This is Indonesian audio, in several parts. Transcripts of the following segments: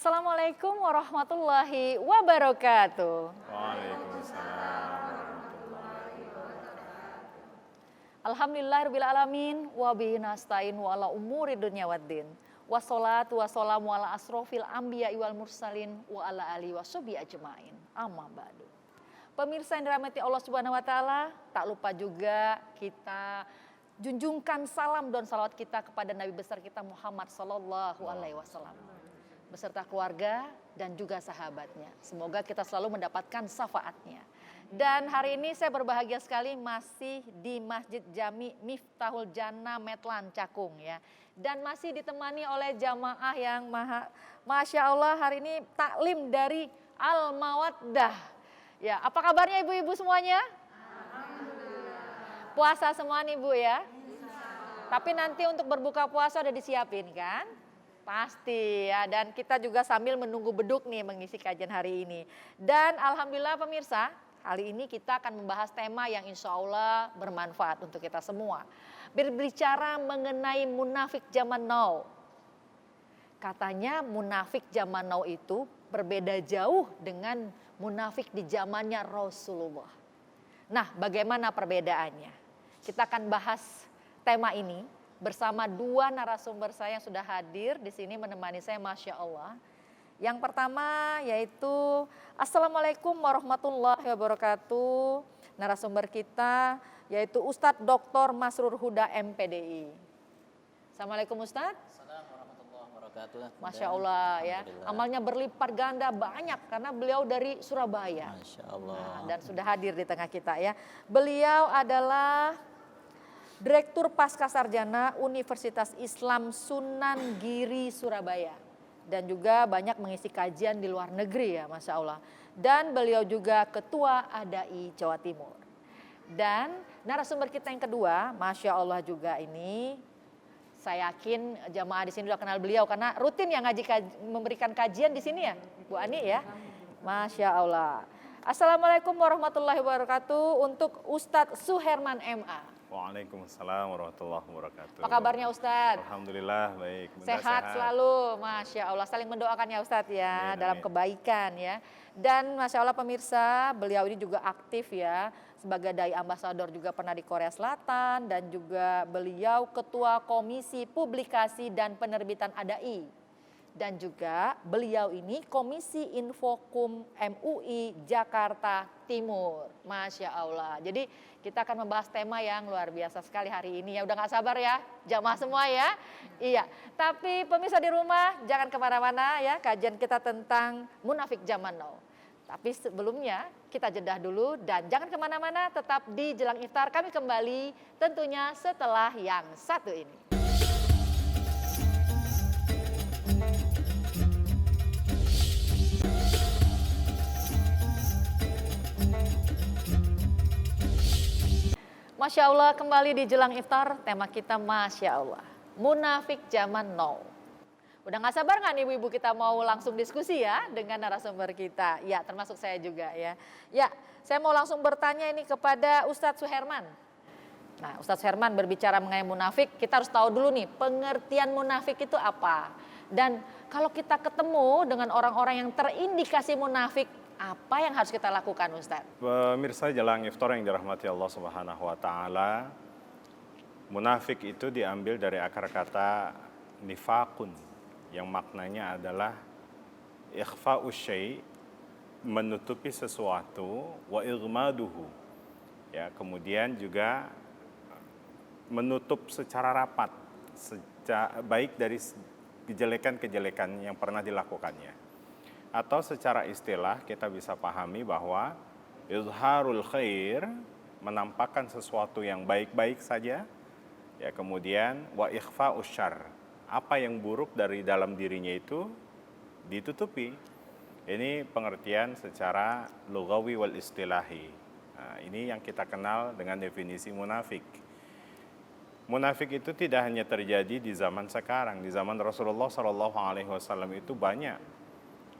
Assalamualaikum warahmatullahi wabarakatuh. Waalaikumsalam warahmatullahi wabarakatuh. Alhamdulillahirabbil alamin wa bihi nasta'in wa ala umuri dunya waddin. Wassalatu wassalamu ala asrofil anbiya'i wal mursalin wa ala alihi washabihi ajmain. Amma ba'du. Pemirsa yang dirahmati Allah Subhanahu wa taala, tak lupa juga kita junjungkan salam dan salawat kita kepada Nabi besar kita Muhammad sallallahu alaihi wasallam beserta keluarga dan juga sahabatnya. Semoga kita selalu mendapatkan syafaatnya. Dan hari ini saya berbahagia sekali masih di Masjid Jami Miftahul Jannah Metlan Cakung ya. Dan masih ditemani oleh jamaah yang Masya Allah hari ini taklim dari Al Mawaddah. Ya, apa kabarnya ibu-ibu semuanya? Alhamdulillah. Puasa semua nih Bu ya? Tapi nanti untuk berbuka puasa udah disiapin kan? Pasti ya, dan kita juga sambil menunggu beduk nih mengisi kajian hari ini. Dan alhamdulillah pemirsa, kali ini kita akan membahas tema yang insya Allah bermanfaat untuk kita semua. Berbicara mengenai munafik zaman now. Katanya munafik zaman now itu berbeda jauh dengan munafik di zamannya Rasulullah. Nah, bagaimana perbedaannya? Kita akan bahas tema ini bersama dua narasumber saya yang sudah hadir di sini menemani saya, Masya Allah. Yang pertama yaitu Assalamualaikum warahmatullahi wabarakatuh. Narasumber kita yaitu Ustadz Dr. Masrur Huda MPDI. Assalamualaikum Ustadz. Assalamualaikum warahmatullahi wabarakatuh. Masya Allah ya, amalnya berlipat ganda banyak karena beliau dari Surabaya. Masya Allah. Dan sudah hadir di tengah kita ya. Beliau adalah Direktur Pascasarjana Universitas Islam Sunan Giri Surabaya. Dan juga banyak mengisi kajian di luar negeri ya Masya Allah. Dan beliau juga Ketua ADAI Jawa Timur. Dan narasumber kita yang kedua, Masya Allah juga ini, saya yakin jamaah di sini sudah kenal beliau karena rutin yang memberikan kajian di sini ya Bu Ani ya. Masya Allah. Assalamualaikum warahmatullahi wabarakatuh untuk Ustadz Suherman MA. Waalaikumsalam warahmatullahi wabarakatuh. Apa kabarnya Ustadz? Alhamdulillah baik. Sehat selalu, Masya Allah. Saling mendoakan ya Ustadz ya, dalam kebaikan ya. Dan Masya Allah pemirsa, beliau ini juga aktif ya. Sebagai Dai Ambasador juga pernah di Korea Selatan. Dan juga beliau Ketua Komisi Publikasi dan Penerbitan ADAI. Dan juga beliau ini Komisi Infokum MUI Jakarta Timur. Masya Allah. Jadi kita akan membahas tema yang luar biasa sekali hari ini ya. Udah gak sabar ya jamaah semua ya. Iya. Tapi pemirsa di rumah jangan kemana-mana ya. Kajian kita tentang munafik zaman now. Tapi sebelumnya kita jedah dulu dan jangan kemana-mana. Tetap di Jelang Iftar kami kembali tentunya setelah yang satu ini. Masya Allah kembali di Jelang Iftar, tema kita Masya Allah, munafik zaman now. Udah gak sabar gak nih ibu-ibu kita mau langsung diskusi ya dengan narasumber kita. Ya termasuk saya juga ya. Ya saya mau langsung bertanya ini kepada Ustadz Suherman. Nah Ustadz Suherman berbicara mengenai munafik, kita harus tahu dulu nih pengertian munafik itu apa. Dan kalau kita ketemu dengan orang-orang yang terindikasi munafik, apa yang harus kita lakukan Ustadz? Pemirsa Jelang Iftar yang dirahmati Allah Subhanahu wa taala. Munafik itu diambil dari akar kata nifakun yang maknanya adalah ikhfa'us syai', menutupi sesuatu, wa igmaduhu. Ya, kemudian juga menutup secara rapat baik dari kejelekan-kejelekan yang pernah dilakukannya. Atau secara istilah kita bisa pahami bahwa izharul khair, menampakkan sesuatu yang baik-baik saja, ya kemudian wa ikhfa'us syarr, apa yang buruk dari dalam dirinya itu ditutupi. Ini pengertian secara lughawi wal istilahi. Nah, ini yang kita kenal dengan definisi munafik. Munafik itu tidak hanya terjadi di zaman sekarang, di zaman Rasulullah SAW itu banyak.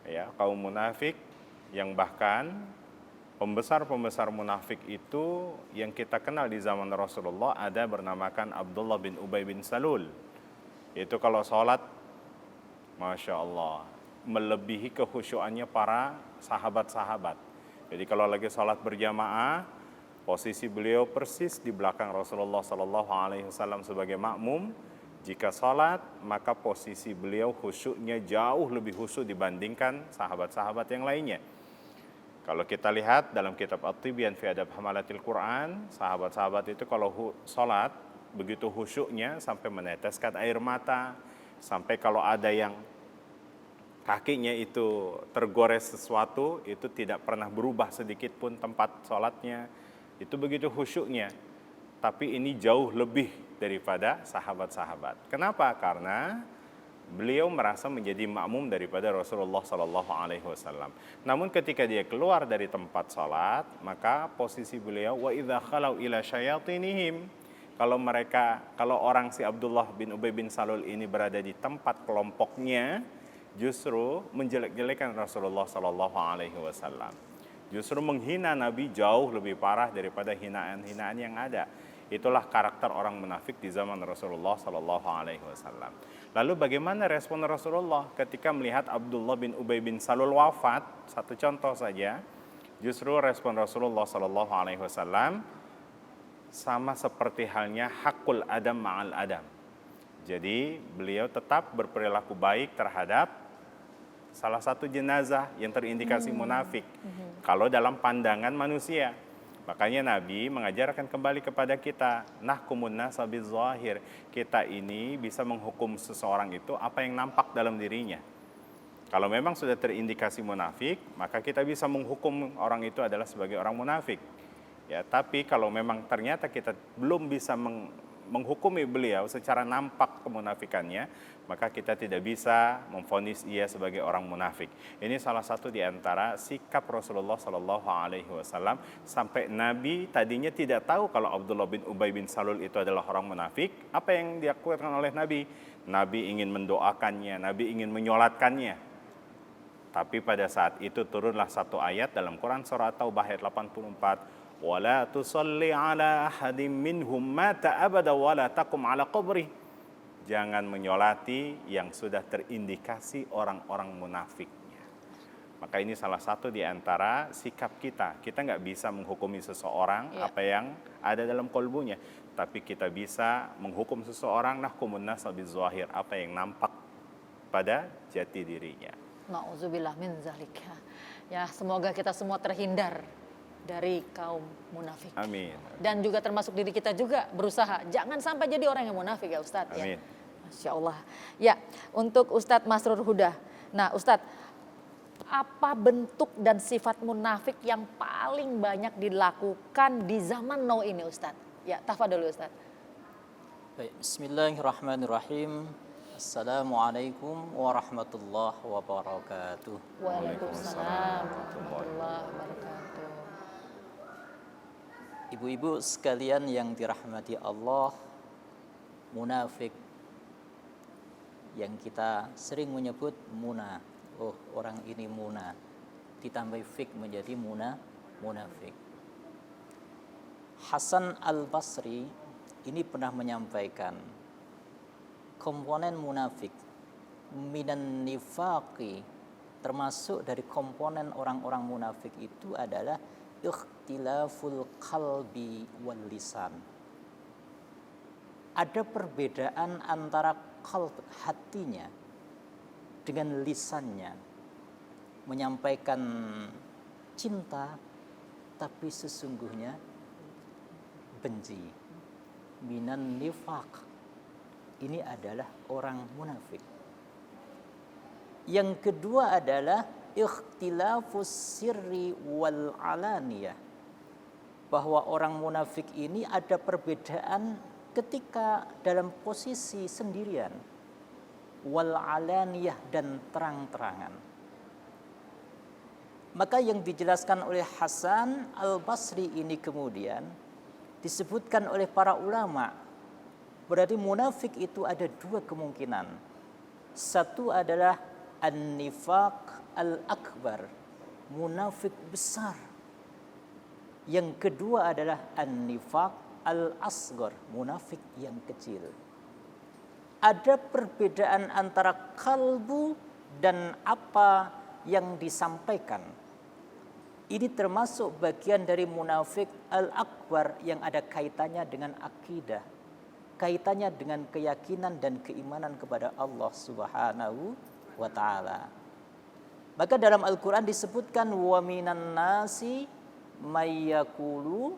Ya, kaum munafik yang bahkan pembesar-pembesar munafik itu yang kita kenal di zaman Rasulullah ada bernamakan Abdullah bin Ubay bin Salul. Itu kalau sholat, Masya Allah, melebihi kekhusyuannya para sahabat-sahabat. Jadi kalau lagi sholat berjamaah, posisi beliau persis di belakang Rasulullah Sallallahu Alaihi Wasallam sebagai makmum. Jika sholat, maka posisi beliau khusyuknya jauh lebih khusyuk dibandingkan sahabat-sahabat yang lainnya. Kalau kita lihat dalam kitab At-Tibyan fi Adab Hamalatil Quran, sahabat-sahabat itu kalau sholat, begitu khusyuknya sampai meneteskan air mata, sampai kalau ada yang kakinya itu tergores sesuatu, itu tidak pernah berubah sedikit pun tempat sholatnya, itu begitu khusyuknya. Tapi ini jauh lebih daripada sahabat-sahabat. Kenapa? Karena beliau merasa menjadi makmum daripada Rasulullah Sallallahu Alaihi Wasallam. Namun ketika dia keluar dari tempat sholat, maka posisi beliau wa idza khalau ila syayatinihim, kalau orang si Abdullah bin Ubay bin Salul ini berada di tempat kelompoknya, justru menjelek-jelekan Rasulullah Sallallahu Alaihi Wasallam. Justru menghina Nabi jauh lebih parah daripada hinaan-hinaan yang ada. Itulah karakter orang munafik di zaman Rasulullah Sallallahu Alaihi Wasallam. Lalu bagaimana respon Rasulullah ketika melihat Abdullah bin Ubay bin Salul wafat? Satu contoh saja. Justru respon Rasulullah Sallallahu Alaihi Wasallam sama seperti halnya hakul adam ma'al adam. Jadi beliau tetap berperilaku baik terhadap salah satu jenazah yang terindikasi munafik. Kalau dalam pandangan manusia. Makanya Nabi mengajarkan kembali kepada kita, nahkumun nasa bizzahir. Kita ini bisa menghukum seseorang itu apa yang nampak dalam dirinya. Kalau memang sudah terindikasi munafik, maka kita bisa menghukum orang itu adalah sebagai orang munafik. Ya, tapi kalau memang ternyata kita belum bisa menghukumi beliau secara nampak kemunafikannya, maka kita tidak bisa memvonis ia sebagai orang munafik. Ini salah satu di antara sikap Rasulullah Sallallahu Alaihi Wasallam sampai Nabi tadinya tidak tahu kalau Abdullah bin Ubay bin Salul itu adalah orang munafik. Apa yang dilakukan oleh Nabi? Nabi ingin mendoakannya, Nabi ingin menyolatkannya. Tapi pada saat itu turunlah satu ayat dalam Quran surah Taubah ayat 84. وَلَا تُصَلِّ عَلَى أَحَدٍ مِّنْهُمْ مَاتَ أَبَدًا وَلَا تَقُمْ عَلَى قَبْرِهِ. Jangan menyolati yang sudah terindikasi orang-orang munafiknya. Maka ini salah satu di antara sikap kita. Kita nggak bisa menghukumi seseorang apa yang ada dalam kolbunya. Tapi kita bisa menghukum seseorang nahkumun nasa bizzahir, apa yang nampak pada jati dirinya. Nauzubillah min zalika. Ya, semoga kita semua terhindar dari kaum munafik. Amin. Dan juga termasuk diri kita juga berusaha jangan sampai jadi orang yang munafik ya Ustadz. Amin. Ya. Masya Allah. Ya, untuk Ustadz Masrur Huda. Nah Ustadz, apa bentuk dan sifat munafik yang paling banyak dilakukan di zaman now ini Ustadz? Ya, tafadhol Ustadz. Baik, bismillahirrahmanirrahim. Assalamualaikum warahmatullahi wabarakatuh. Waalaikumsalam warahmatullahi wabarakatuh. Ibu-ibu sekalian yang dirahmati Allah, munafik yang kita sering menyebut muna. Oh, orang ini muna. Ditambah fik menjadi munafik. Hasan Al-Basri ini pernah menyampaikan komponen munafik minan nifaqi, termasuk dari komponen orang-orang munafik itu adalah ikhtilaful qalbi wal lisan. Ada perbedaan antara qalb, hatinya, dengan lisannya. Menyampaikan cinta tapi sesungguhnya benci. Minan nifaq. Ini adalah orang munafik. Yang kedua adalah ikhtilafus sirri wal alaniyah, bahwa orang munafik ini ada perbedaan ketika dalam posisi sendirian, wal alaniyah, dan terang-terangan. Maka yang dijelaskan oleh Hasan Al-Basri ini kemudian disebutkan oleh para ulama, berarti munafik itu ada dua kemungkinan. Satu adalah an-nifaq al-akbar, munafik besar. Yang kedua adalah an-nifaq al-asghar, munafik yang kecil. Ada perbedaan antara kalbu dan apa yang disampaikan. Ini termasuk bagian dari munafik al-akbar yang ada kaitannya dengan akidah, kaitannya dengan keyakinan dan keimanan kepada Allah Subhanahu wa taala. Maka dalam Al-Qur'an disebutkan wa minan nasi may yaqulu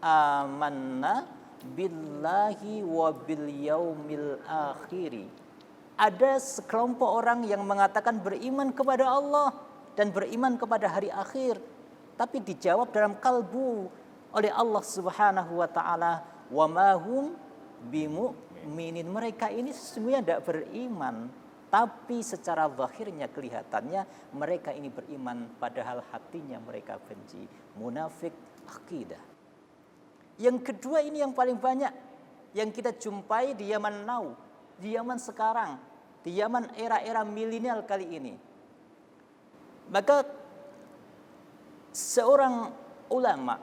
amanna billahi wa bil yaumil akhiri. Ada sekelompok orang yang mengatakan beriman kepada Allah dan beriman kepada hari akhir, tapi dijawab dalam kalbu oleh Allah Subhanahu wa taala, wa ma hum bimu'minin. Mereka ini sesungguhnya tidak beriman, tapi secara zahirnya kelihatannya mereka ini beriman, padahal hatinya mereka benci. Munafik akidah. Yang kedua ini yang paling banyak yang kita jumpai di zaman now, di zaman sekarang, di zaman era-era milenial kali ini. Maka seorang ulama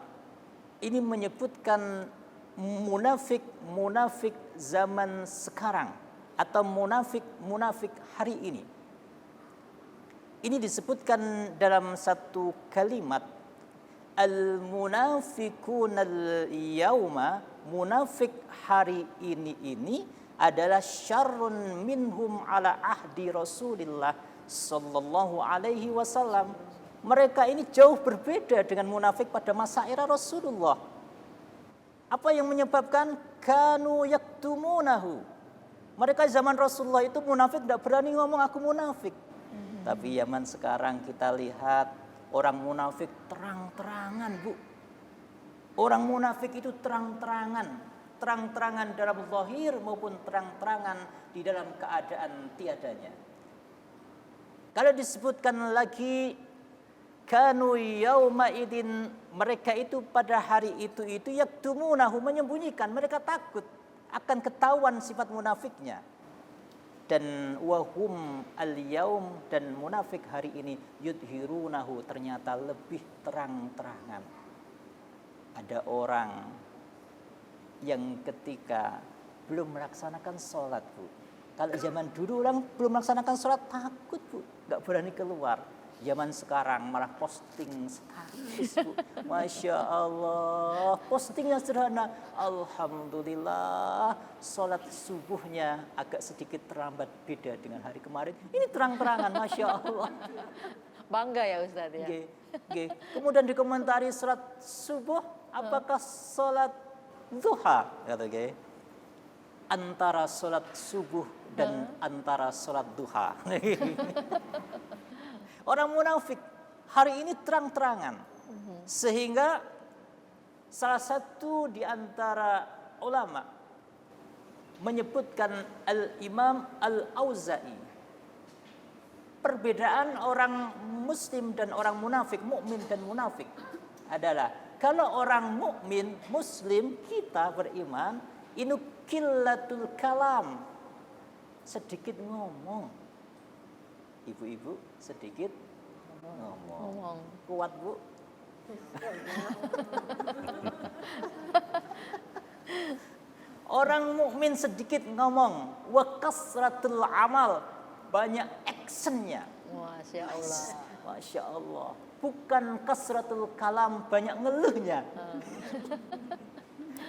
ini menyebutkan munafik zaman sekarang atau munafik hari ini. Ini disebutkan dalam satu kalimat, al-munafiqun al-yauma, munafik hari ini adalah syarrun minhum ala ahdi Rasulillah sallallahu alaihi wasallam. Mereka ini jauh berbeda dengan munafik pada masa era Rasulullah. Apa yang menyebabkan? Kanu yaktumunahu. Mereka zaman Rasulullah itu munafik tidak berani ngomong aku munafik. Tapi zaman sekarang kita lihat orang munafik terang-terangan, Bu. Orang munafik itu terang-terangan dalam zahir maupun terang-terangan di dalam keadaan tiadanya. Kalau disebutkan lagi kanu yauma idin, mereka itu pada hari itu yaktumunahu, menyembunyikan, mereka takut akan ketahuan sifat munafiknya. Dan wahum al-yaum, dan munafik hari ini yudhirunahu, ternyata lebih terang-terangan. Ada orang yang ketika belum melaksanakan sholat, Bu. Kalau zaman dulu orang belum melaksanakan sholat takut, Bu, nggak berani keluar. Zaman sekarang malah posting status, Bu. Masya Allah, postingnya sederhana. Alhamdulillah, sholat subuhnya agak sedikit terlambat beda dengan hari kemarin. Ini terang-terangan, Masya Allah. Bangga ya Ustadz ya. Oke. Kemudian dikomentari sholat subuh, apakah sholat duha? Kata oke. Antara sholat subuh dan antara sholat duha. Orang munafik hari ini terang-terangan. Sehingga salah satu di antara ulama menyebutkan Al-Imam Al-Auza'i, perbedaan orang muslim dan orang munafik, mukmin dan munafik adalah kalau orang mukmin muslim kita beriman, ini qillatul kalam, sedikit ngomong. Ibu-ibu sedikit ngomong. Kuat, Bu. Orang mukmin sedikit ngomong, wa kasratul amal, banyak actionnya. Masya Allah. Masya Allah. Bukan kasratul kalam, banyak ngeluhnya.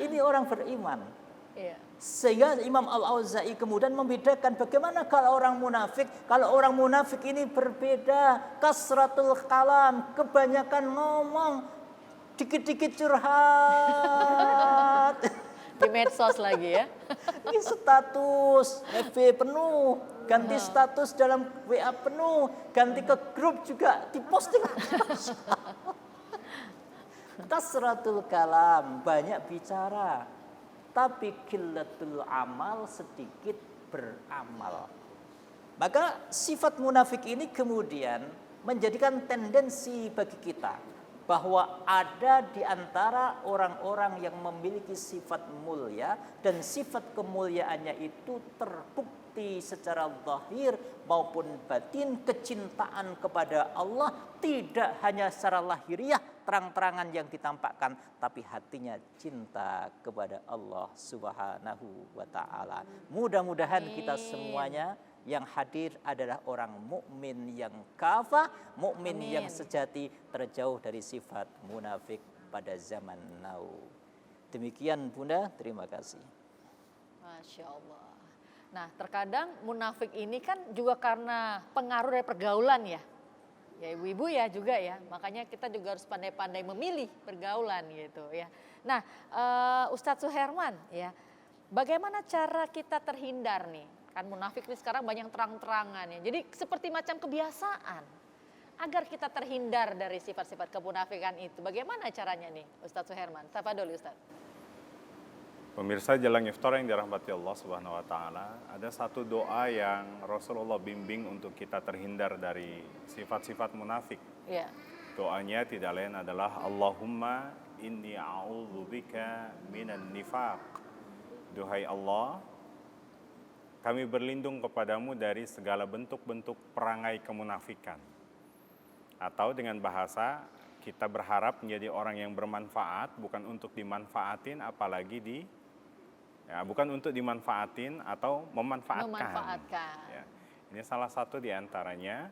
Ini orang beriman. Iya. Sehingga Imam Al-Auza'i kemudian membedakan bagaimana kalau orang munafik. Kalau orang munafik ini berbeda, kasratul kalam, kebanyakan ngomong, dikit-dikit curhat. Di medsos lagi ya. Ini status FB penuh, ganti status dalam WA penuh, ganti ke grup juga diposting. Kasratul kalam, banyak bicara, tapi qillatul amal, sedikit beramal. Maka sifat munafik ini kemudian menjadikan tendensi bagi kita bahwa ada di antara orang-orang yang memiliki sifat mulia dan sifat kemuliaannya itu terbukti secara zahir maupun batin, kecintaan kepada Allah tidak hanya secara lahiriah terang-terangan yang ditampakkan, tapi hatinya cinta kepada Allah Subhanahu wa taala. Mudah-mudahan kita semuanya Yang hadir adalah orang mukmin yang kafah, mukmin Amin. yang sejati, terjauh dari sifat munafik pada zaman now. Demikian Bunda, terima kasih. Masya Allah. Nah, terkadang munafik ini kan juga karena pengaruh dari pergaulan ya. Ya ibu-ibu ya juga ya. Makanya kita juga harus pandai-pandai memilih pergaulan gitu ya. Nah, Ustadz Suherman ya. Bagaimana cara kita terhindar nih? Kan munafik ini sekarang banyak terang-terangan ya. Jadi seperti macam kebiasaan. Agar kita terhindar dari sifat-sifat kemunafikan itu. Bagaimana caranya nih Ustadz Suherman? Siapa dulu Ustadz? Pemirsa Jelang Iftar yang dirahmati Allah Subhanahu wa taala, ada satu doa yang Rasulullah bimbing untuk kita terhindar dari sifat-sifat munafik. Iya. Doanya tidak lain adalah Allahumma inni a'udzubika minan nifaq. Duhai Allah, kami berlindung kepadamu dari segala bentuk-bentuk perangai kemunafikan. Atau dengan bahasa, kita berharap menjadi orang yang bermanfaat, bukan untuk dimanfaatin, apalagi bukan untuk dimanfaatin atau memanfaatkan. Memanfaatkan. Ya, ini salah satu di antaranya.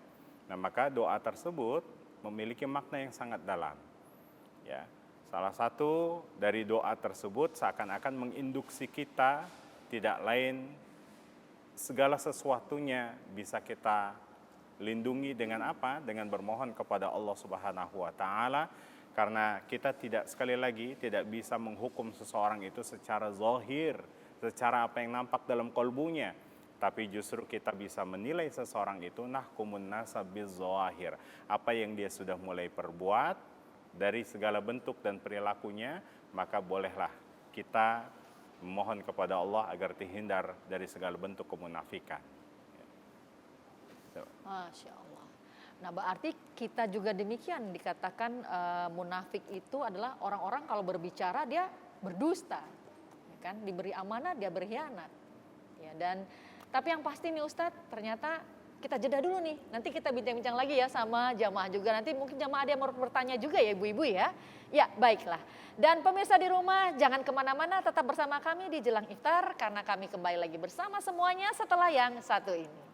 Nah, maka doa tersebut memiliki makna yang sangat dalam. Ya, salah satu dari doa tersebut seakan-akan menginduksi kita, tidak lain segala sesuatunya bisa kita lindungi dengan apa? Dengan bermohon kepada Allah Subhanahu wa taala, karena kita sekali lagi tidak bisa menghukum seseorang itu secara zahir, secara apa yang nampak dalam kalbunya, tapi justru kita bisa menilai seseorang itu nahkumun nasa bizzahir, apa yang dia sudah mulai perbuat dari segala bentuk dan perilakunya, maka bolehlah kita memohon kepada Allah agar terhindar dari segala bentuk kemunafikan. Masya Allah. Nah berarti kita juga demikian dikatakan munafik itu adalah orang-orang kalau berbicara dia berdusta, ya kan? Diberi amanah dia berkhianat. Ya, dan tapi yang pasti nih Ustadz, ternyata kita jeda dulu nih. Nanti kita bincang-bincang lagi ya sama jamaah juga. Nanti mungkin jamaah ada yang mau bertanya juga ya ibu-ibu ya. Ya baiklah. Dan pemirsa di rumah jangan kemana-mana, tetap bersama kami di Jelang Iftar. Karena kami kembali lagi bersama semuanya setelah yang satu ini.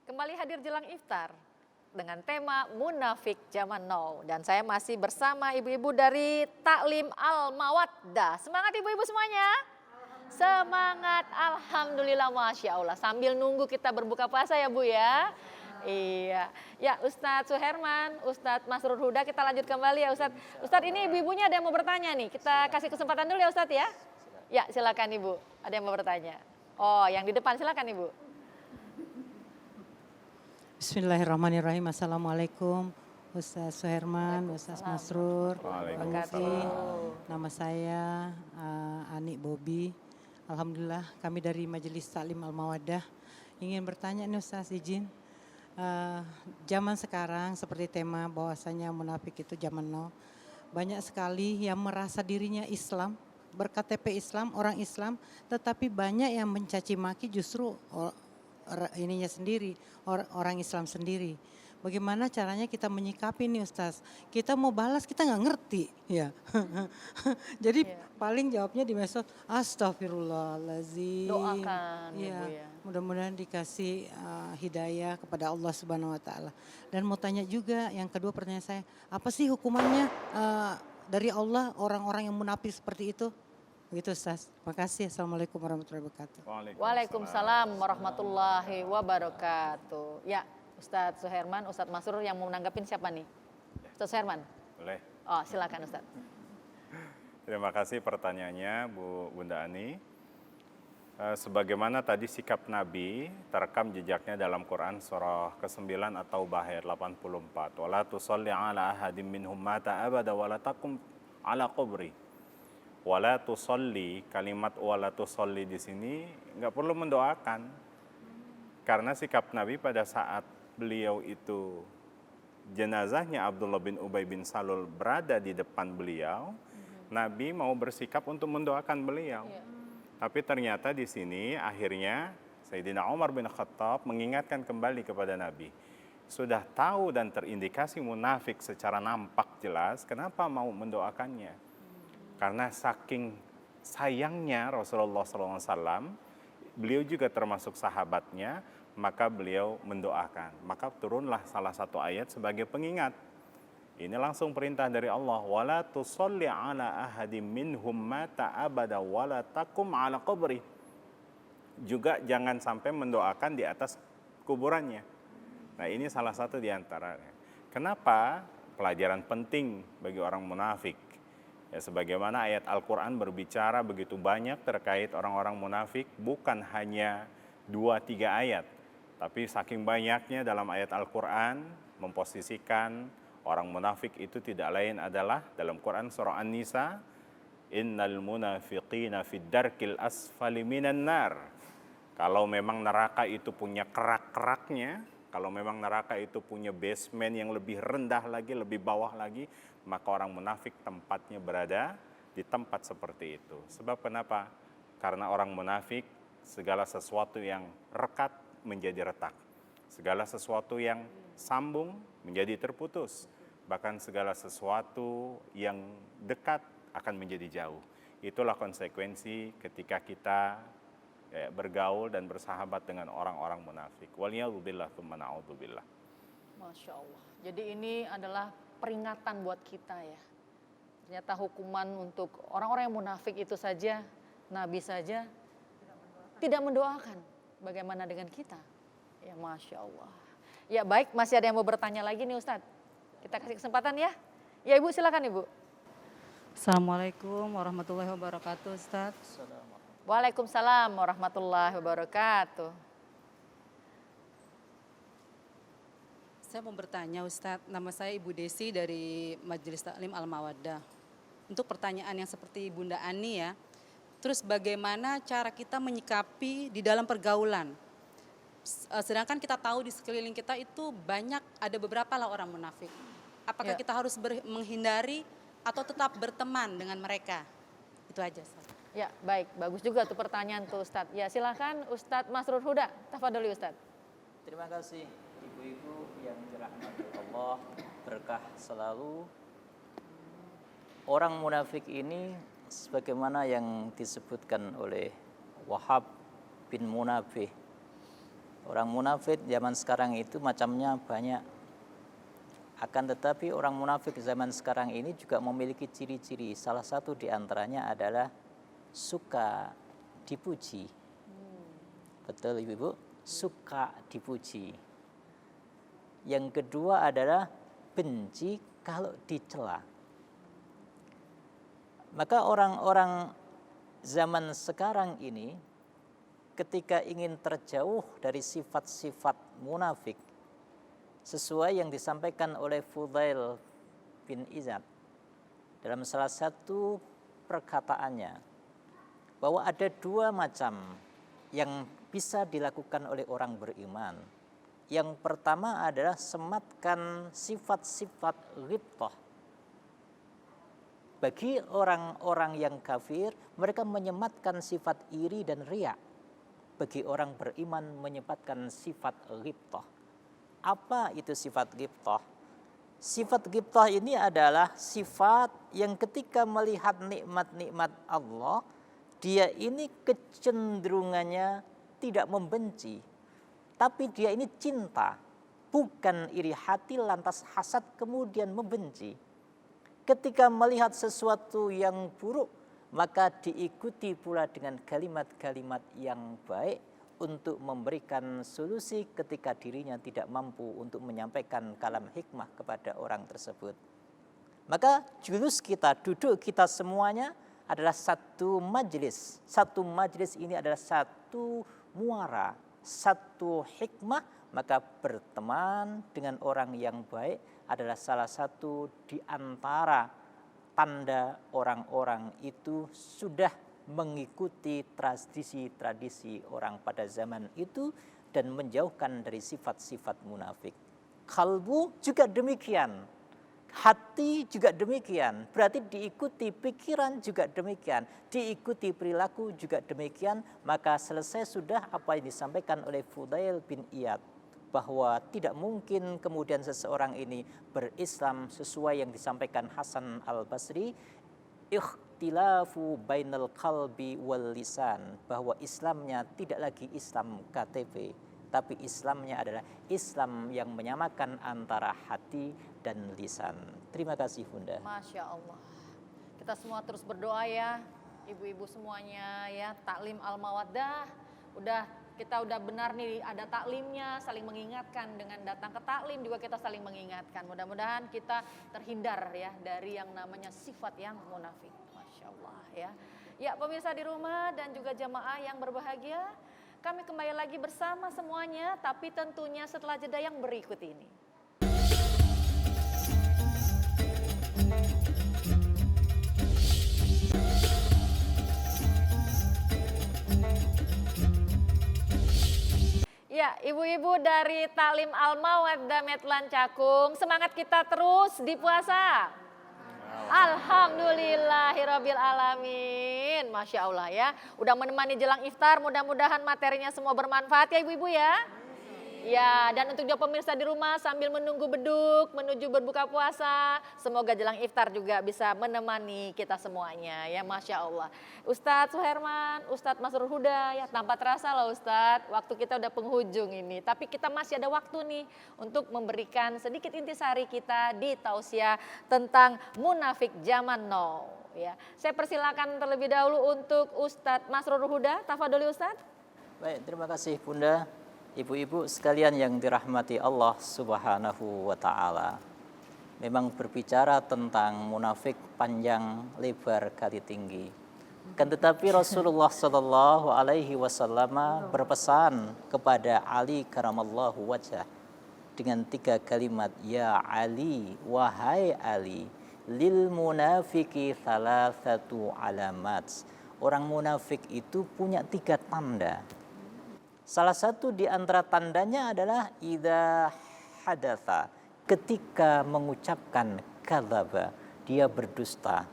Kembali hadir Jelang Iftar dengan tema munafik zaman now, dan saya masih bersama ibu-ibu dari Taklim Al-Mawaddah. Semangat ibu-ibu semuanya. Semangat, alhamdulillah, masya Allah. Sambil nunggu kita berbuka puasa ya Bu ya. Iya, ya Ustadz Suherman, Ustadz Masrur Huda, kita lanjut kembali ya Ustadz. Ustadz ini ibu-ibunya ada yang mau bertanya nih, kita kasih kesempatan dulu ya Ustadz ya. Ya silakan Ibu, ada yang mau bertanya. Oh yang di depan silakan Ibu. Bismillahirrahmanirrahim. Assalamualaikum Ustaz Suherman, Ustaz Masrur. Waalaikumsalam. Nama saya Ani Bobi. Alhamdulillah kami dari Majelis Taklim Al-Mawaddah ingin bertanya nih Ustaz, izin. Zaman sekarang seperti tema bahwasanya munafik itu zaman now. Banyak sekali yang merasa dirinya Islam, berKTP Islam, orang Islam, tetapi banyak yang mencaci maki justru ininya sendiri, orang Islam sendiri. Bagaimana caranya kita menyikapi nih Ustaz? Kita mau balas kita nggak ngerti, ya. Jadi paling jawabnya di medsos, astagfirullahaladzim. Doakan ya, Ibu ya. Mudah-mudahan dikasih hidayah kepada Allah Subhanahu Wa Taala. Dan mau tanya juga, yang kedua pertanyaan saya, apa sih hukumannya dari Allah orang-orang yang munafik seperti itu? Begitu Ustaz. Terima kasih. Assalamualaikum warahmatullahi wabarakatuh. Waalaikumsalam warahmatullahi wabarakatuh. Ya Ustadz Suherman, Ustadz Masrur yang mau menanggapin siapa nih? Ustadz Suherman. Boleh. Oh silakan Ustadz. Terima kasih pertanyaannya Bunda Ani. Sebagaimana tadi sikap Nabi terekam jejaknya dalam Quran surah ke-9 atau Bahir 84. Wala tusalli ala ahadim minhum mata abada wala taqum ala qabri. Wala tusalli, kalimat wala tusalli di sini nggak perlu mendoakan. Karena sikap Nabi pada saat beliau itu jenazahnya Abdullah bin Ubay bin Salul berada di depan beliau, Nabi mau bersikap untuk mendoakan beliau. Tapi ternyata di sini akhirnya Sayyidina Umar bin Khattab mengingatkan kembali kepada Nabi, sudah tahu dan terindikasi munafik secara nampak jelas, kenapa mau mendoakannya? Karena saking sayangnya Rasulullah SAW, beliau juga termasuk sahabatnya, maka beliau mendoakan. Maka turunlah salah satu ayat sebagai pengingat. Ini langsung perintah dari Allah, wala tusalli ala ahadim minhum mata abada wala takum ala qabri. Juga jangan sampai mendoakan di atas kuburannya. Nah, ini salah satu di antaranya. Kenapa? Pelajaran penting bagi orang munafik. Ya, sebagaimana ayat Al-Qur'an berbicara begitu banyak terkait orang-orang munafik, bukan hanya 2-3 ayat, tapi saking banyaknya dalam ayat Al-Qur'an memposisikan orang munafik itu tidak lain adalah dalam Quran surah An-Nisa, innal munafiqina fid darkil asfali minan nar. Kalau memang neraka itu punya kerak-keraknya, kalau memang neraka itu punya basement yang lebih rendah lagi, lebih bawah lagi, maka orang munafik tempatnya berada di tempat seperti itu. Sebab kenapa? Karena orang munafik segala sesuatu yang rekat menjadi retak. Segala sesuatu yang sambung menjadi terputus. Bahkan segala sesuatu yang dekat akan menjadi jauh. Itulah konsekuensi ketika kita bergaul dan bersahabat dengan orang-orang munafik. Waliyadzubillah tsumma na'udzubillah. Masya Allah. Jadi ini adalah peringatan buat kita ya. Ternyata hukuman untuk orang-orang yang munafik itu saja, Nabi saja tidak mendoakan. Bagaimana dengan kita? Ya Masya Allah. Ya baik, masih ada yang mau bertanya lagi nih Ustadz. Kita kasih kesempatan ya. Ya Ibu silakan Ibu. Assalamualaikum warahmatullahi wabarakatuh, Ustadz. Waalaikumsalam warahmatullahi wabarakatuh. Saya mau bertanya Ustadz, nama saya Ibu Desi dari Majelis Taklim Al-Mawaddah. Untuk pertanyaan yang seperti Bunda Ani ya, terus bagaimana cara kita menyikapi di dalam pergaulan? Sedangkan kita tahu di sekeliling kita itu banyak, ada beberapa lah orang munafik. Apakah Ya. kita harus menghindari atau tetap berteman dengan mereka? Itu aja Ustadz. Ya baik, bagus juga tuh pertanyaan tuh Ustadz. Ya silakan Ustadz Masrur Huda, tafadholi Ustadz. Terima kasih ibu-ibu yang dirahmati Allah, berkah selalu. Orang munafik ini sebagaimana yang disebutkan oleh Wahab bin Munabih. Orang munafik zaman sekarang itu macamnya banyak. Akan tetapi orang munafik zaman sekarang ini juga memiliki ciri-ciri. Salah satu di antaranya adalah suka dipuji. Betul ibu-ibu? Suka dipuji. Yang kedua adalah benci kalau dicela. Maka orang-orang zaman sekarang ini ketika ingin terjauh dari sifat-sifat munafik, sesuai yang disampaikan oleh Fudail bin Iyad dalam salah satu perkataannya, bahwa ada dua macam yang bisa dilakukan oleh orang beriman. Yang pertama adalah sematkan sifat-sifat ghibthah. Bagi orang-orang yang kafir, mereka menyematkan sifat iri dan riya. Bagi orang beriman menyematkan sifat ghibthah. Apa itu sifat ghibthah? Sifat ghibthah ini adalah sifat yang ketika melihat nikmat-nikmat Allah, dia ini kecenderungannya tidak membenci, tapi dia ini cinta, bukan iri hati lantas hasad kemudian membenci. Ketika melihat sesuatu yang buruk, maka diikuti pula dengan kalimat-kalimat yang baik untuk memberikan solusi ketika dirinya tidak mampu untuk menyampaikan kalam hikmah kepada orang tersebut. Maka julus kita, duduk kita semuanya adalah satu majelis. Satu majelis ini adalah satu muara, satu hikmah. Maka berteman dengan orang yang baik adalah salah satu di antara tanda orang-orang itu sudah mengikuti tradisi-tradisi orang pada zaman itu dan menjauhkan dari sifat-sifat munafik. Kalbu juga demikian. Hati juga demikian, berarti diikuti pikiran juga demikian, diikuti perilaku juga demikian, maka selesai sudah apa yang disampaikan oleh Fudail bin Iyad. bahwa tidak mungkin kemudian seseorang ini berislam sesuai yang disampaikan Hasan al-Basri, ikhtilafu bainal qalbi wal lisan, bahwa Islamnya tidak lagi Islam KTP, tapi Islamnya adalah Islam yang menyamakan antara hati dan lisan. Terima kasih Bunda. Masya Allah. Kita semua terus berdoa ya, ibu-ibu semuanya ya, taklim Al-Mawaddah. Kita udah benar nih, ada taklimnya, saling mengingatkan. Dengan datang ke taklim juga kita saling mengingatkan. Mudah-mudahan kita terhindar ya dari yang namanya sifat yang munafik. Masya Allah ya. Ya pemirsa di rumah dan juga jamaah yang berbahagia, kami kembali lagi bersama semuanya, tapi tentunya setelah jeda yang berikut ini. Ya, ibu-ibu dari Taklim Al-Mawaddah Metlan Cakung, semangat kita terus di puasa. Alhamdulillahirabbil alamin. Masya Allah ya. Udah menemani jelang iftar, mudah-mudahan materinya semua bermanfaat ya ibu-ibu ya. Ya, dan untuk juga pemirsa di rumah sambil menunggu beduk menuju berbuka puasa, semoga jelang iftar juga bisa menemani kita semuanya ya, Masya Allah. Ustadz Suherman, Ustadz Masrur Huda ya, tanpa terasa loh Ustadz, waktu kita udah penghujung ini. Tapi kita masih ada waktu nih untuk memberikan sedikit intisari kita di tausiah tentang munafik zaman now. Ya, saya persilakan terlebih dahulu untuk Ustadz Masrur Huda, tafadholi Ustadz. Baik, terima kasih Bunda. Ibu-ibu sekalian yang dirahmati Allah Subhanahu wa taala. Memang berbicara tentang munafik panjang lebar kali tinggi. Kan tetapi Rasulullah sallallahu alaihi wasallam berpesan kepada Ali karamallahu wajhah dengan 3 kalimat, ya Ali, wahai Ali, lil munafiki thalathatu alamat. Orang munafik itu punya 3 tanda. Salah satu di antara tandanya adalah idza hadatsa, ketika mengucapkan kadzaba, dia berdusta.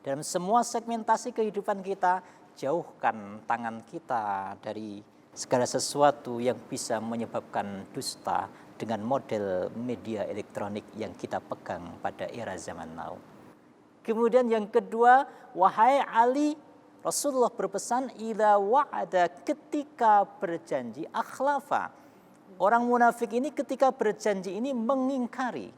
Dalam semua segmentasi kehidupan kita, jauhkan tangan kita dari segala sesuatu yang bisa menyebabkan dusta dengan model media elektronik yang kita pegang pada era zaman now. Kemudian yang kedua, wahai Ali, Rasulullah berpesan, idza wa'ada, ketika berjanji, akhlafa. Orang munafik ini ketika berjanji ini mengingkari.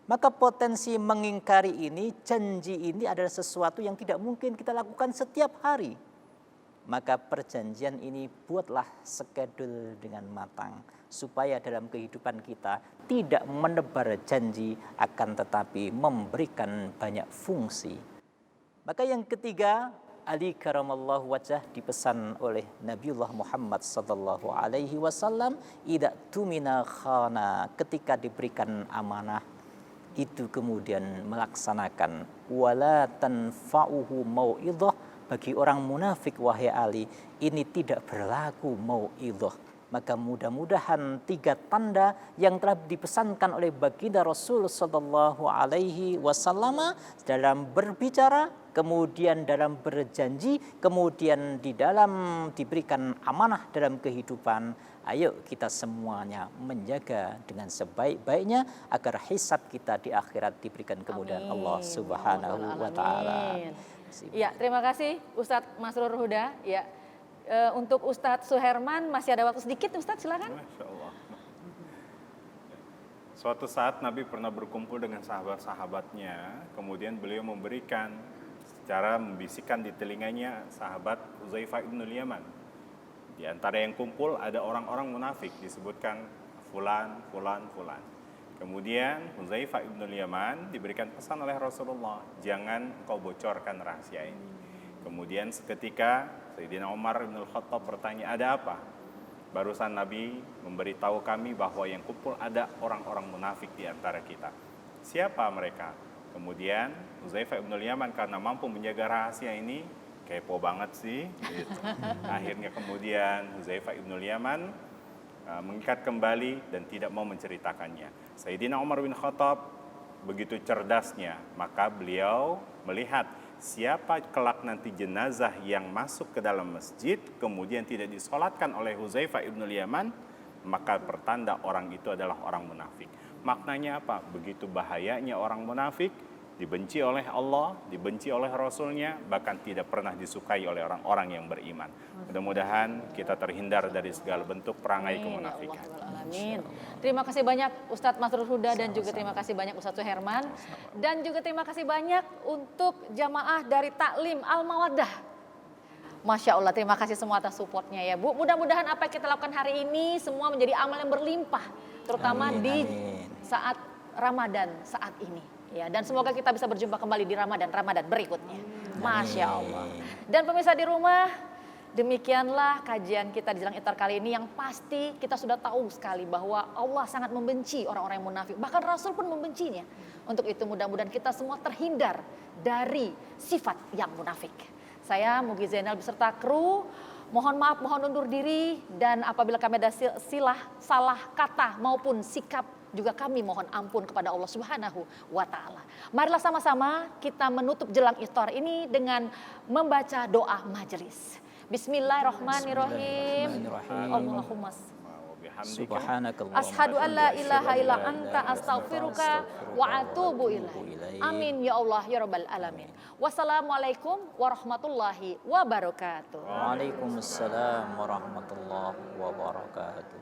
Maka potensi mengingkari ini, janji ini adalah sesuatu yang tidak mungkin kita lakukan setiap hari. Maka perjanjian ini buatlah skedul dengan matang, supaya dalam kehidupan kita tidak menebar janji, akan tetapi memberikan banyak fungsi. Maka yang ketiga, Ali karamallahu wajah dipesan oleh Nabiullah Muhammad sallallahu alaihi wasallam, idza tumina khana, ketika diberikan amanah itu kemudian melaksanakan. Wala tanfa'uhu mau'idhah, bagi orang munafik wahai Ali ini tidak berlaku mau'idhah. Maka mudah-mudahan 3 tanda yang telah dipesankan oleh baginda Rasul sallallahu alaihi wasallam dalam berbicara, kemudian dalam berjanji, kemudian di dalam diberikan amanah dalam kehidupan. Ayo kita semuanya menjaga dengan sebaik-baiknya agar hisab kita di akhirat diberikan kemudahan Allah Subhanahu wa taala. Ya, terima kasih Ustadz Masrur Huda. Ya. Untuk Ustadz Suherman masih ada waktu sedikit, Ustadz silakan. Masya Allah. Suatu saat Nabi pernah berkumpul dengan sahabat-sahabatnya, kemudian beliau memberikan secara membisikkan di telinganya sahabat Hudzaifah ibn Yaman. Di antara yang kumpul ada orang-orang munafik, disebutkan fulan, fulan, fulan. Kemudian Hudzaifah ibn Yaman diberikan pesan oleh Rasulullah, jangan kau bocorkan rahasia ini. Kemudian seketika Sayyidina Umar bin Al-Khattab bertanya, ada apa? Barusan Nabi memberitahu kami bahwa yang kumpul ada orang-orang munafik di antara kita. Siapa mereka? Kemudian Hudzaifah ibn Yaman karena mampu menjaga rahasia ini, kepo banget sih. Gitu. Akhirnya kemudian Hudzaifah ibn Yaman mengikat kembali dan tidak mau menceritakannya. Sayyidina Umar bin Khattab begitu cerdasnya, maka beliau melihat siapa kelak nanti jenazah yang masuk ke dalam masjid kemudian tidak disolatkan oleh Hudzaifah ibn Yaman, maka pertanda orang itu adalah orang munafik. Maknanya apa? Begitu bahayanya orang munafik, dibenci oleh Allah, dibenci oleh Rasulnya, bahkan tidak pernah disukai oleh orang-orang yang beriman. Mudah-mudahan kita terhindar dari segala bentuk perangai kemunafikan. Amin. Terima kasih banyak Ustadz Masrur Huda dan juga terima kasih banyak Ustadz Suherman. Dan juga terima kasih banyak untuk jamaah dari Taklim Al-Mawaddah. Masya Allah, terima kasih semua atas supportnya ya Bu. Mudah-mudahan apa yang kita lakukan hari ini semua menjadi amal yang berlimpah. Terutama di saat Ramadan saat ini. Ya, dan semoga kita bisa berjumpa kembali di Ramadan berikutnya. Masya Allah. Dan pemirsa di rumah, demikianlah kajian kita di Jelang Iftar kali ini yang pasti kita sudah tahu sekali bahwa Allah sangat membenci orang-orang yang munafik. Bahkan Rasul pun membencinya. Untuk itu mudah-mudahan kita semua terhindar dari sifat yang munafik. Saya Mugi Zainal beserta kru, mohon maaf, mohon undur diri. Dan apabila kami ada salah kata maupun sikap, juga kami mohon ampun kepada Allah Subhanahu wa Ta'ala. Marilah sama-sama kita menutup Jelang Iftar ini dengan membaca doa majelis. Bismillahirrahmanirrahim. Allahumma Subhanakallahumma Ashhadu an la ilaha illa anta astaghfiruka wa atubu ilaik. Amin ya Allah ya rabbal alamin. Wassalamualaikum warahmatullahi wabarakatuh. Waalaikumsalam warahmatullahi wabarakatuh.